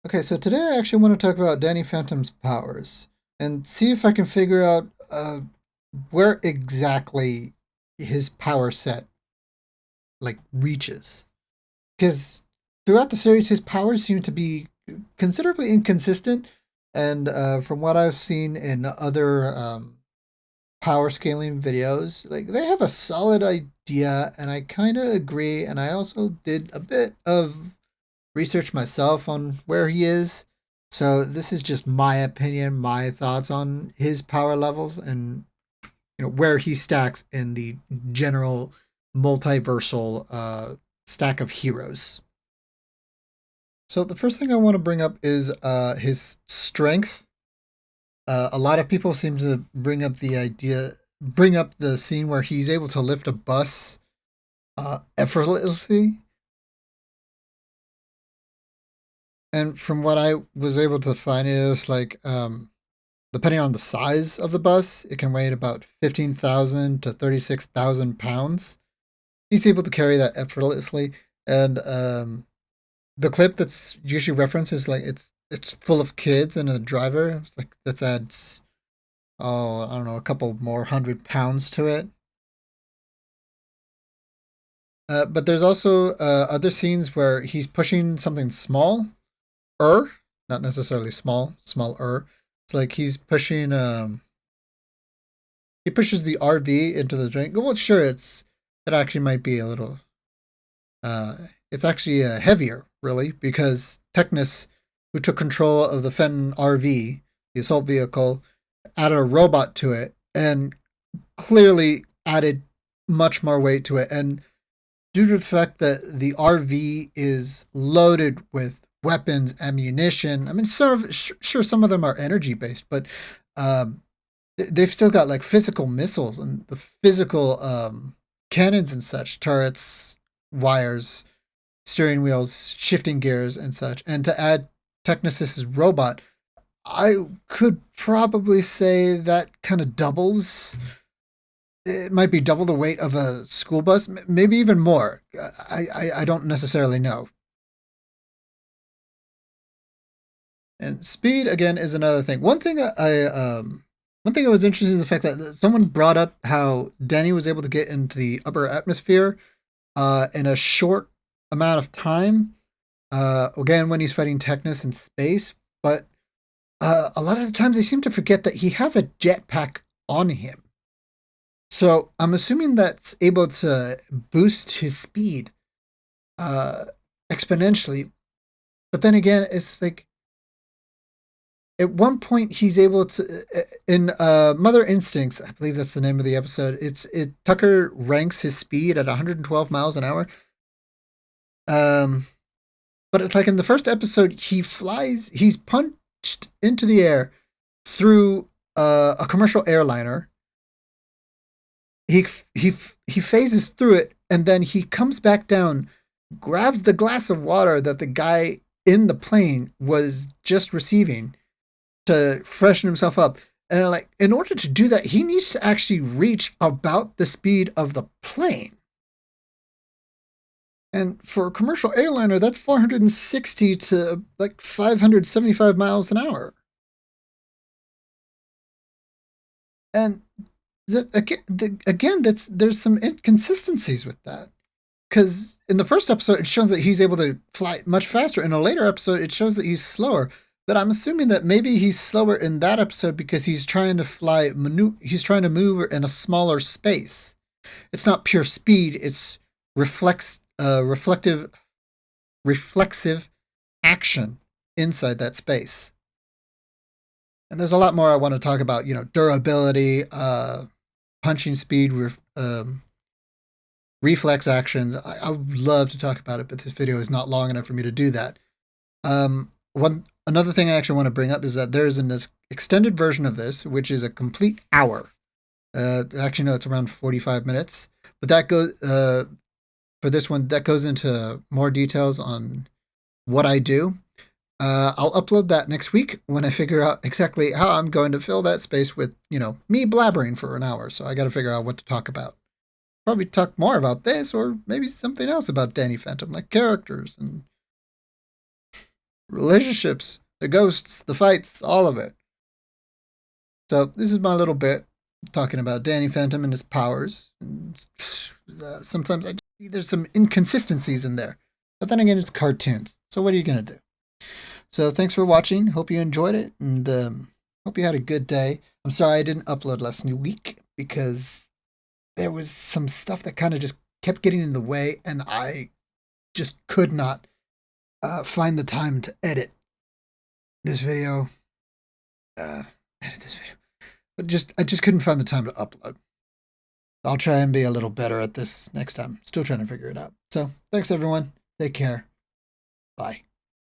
Okay, so today I actually want to talk about Danny Phantom's powers and see if I can figure out where exactly his power set reaches. Because throughout the series, his powers seem to be considerably inconsistent, and from what I've seen in other power scaling videos, they have a solid idea, and I kind of agree. And I also did a bit of research myself on where he is. So this is just my opinion, my thoughts on his power levels and where he stacks in the general multiversal stack of heroes. So the first thing I want to bring up is his strength. A lot of people seem to bring up the scene where he's able to lift a bus effortlessly. And from what I was able to find, it was depending on the size of the bus, it can weigh about 15,000 to 36,000 pounds. He's able to carry that effortlessly. And the clip that's usually referenced is it's full of kids and a driver. It's like that adds, oh, I don't know, a couple more 100 pounds to it. But there's also other scenes where he's pushing something small, not necessarily smaller. It's like he's pushing he pushes the RV into the drink. Well, sure, it actually might be a little. Uh, it's actually heavier, really, because Technus, who took control of the Fenton RV, the assault vehicle, added a robot to it, and clearly added much more weight to it. And due to the fact that the RV is loaded with weapons, ammunition, I mean, sure, some of them are energy based, but um, they've still got like physical missiles and the physical cannons and such, turrets, wires, steering wheels, shifting gears, and such. And to add Technosys's robot, I could probably say that kind of doubles. It might be double the weight of a school bus, maybe even more. I don't necessarily know. And speed again is another thing. One thing I was interested in the fact that someone brought up how Danny was able to get into the upper atmosphere in a short amount of time. Again, when he's fighting Technus in space, but a lot of the times they seem to forget that he has a jetpack on him. So I'm assuming that's able to boost his speed uh, exponentially. But then again, it's like at one point he's able to in Mother Instincts, I believe that's the name of the episode. It Tucker ranks his speed at 112 miles an hour. Um, but it's like in the first episode, he's punched into the air through a commercial airliner. He he he phases through it, and then he comes back down, grabs the glass of water that the guy in the plane was just receiving to freshen himself up. And like, in order to do that, he needs to actually reach about the speed of the plane. And for a commercial airliner, that's 460 to like 575 miles an hour. And again, there's some inconsistencies with that. Because in the first episode, it shows that he's able to fly much faster. In a later episode, it shows that he's slower. But I'm assuming that maybe he's slower in that episode because he's trying to he's trying to move in a smaller space. It's not pure speed; it's reflexive action inside that space. And there's a lot more I want to talk about. Durability, punching speed, reflex actions. I would love to talk about it, but this video is not long enough for me to do that. One another thing I actually want to bring up is that there is an extended version of this, which is a complete hour. Actually, no, it's around 45 minutes. But that goes for this one. That goes into more details on what I do. I'll upload that next week when I figure out exactly how I'm going to fill that space with, me blabbering for an hour. So I got to figure out what to talk about. Probably talk more about this or maybe something else about Danny Phantom, like characters and relationships, the ghosts, the fights, all of it. So this is my little bit talking about Danny Phantom and his powers. And, sometimes I see there's some inconsistencies in there, but then again, it's cartoons. So what are you gonna do? So thanks for watching. Hope you enjoyed it, and hope you had a good day. I'm sorry I didn't upload last week because there was some stuff that kind of just kept getting in the way, and I just could not find the time to edit this video. Edit this video, but I just couldn't find the time to upload. I'll try and be a little better at this next time. Still trying to figure it out. So thanks everyone. Take care. Bye.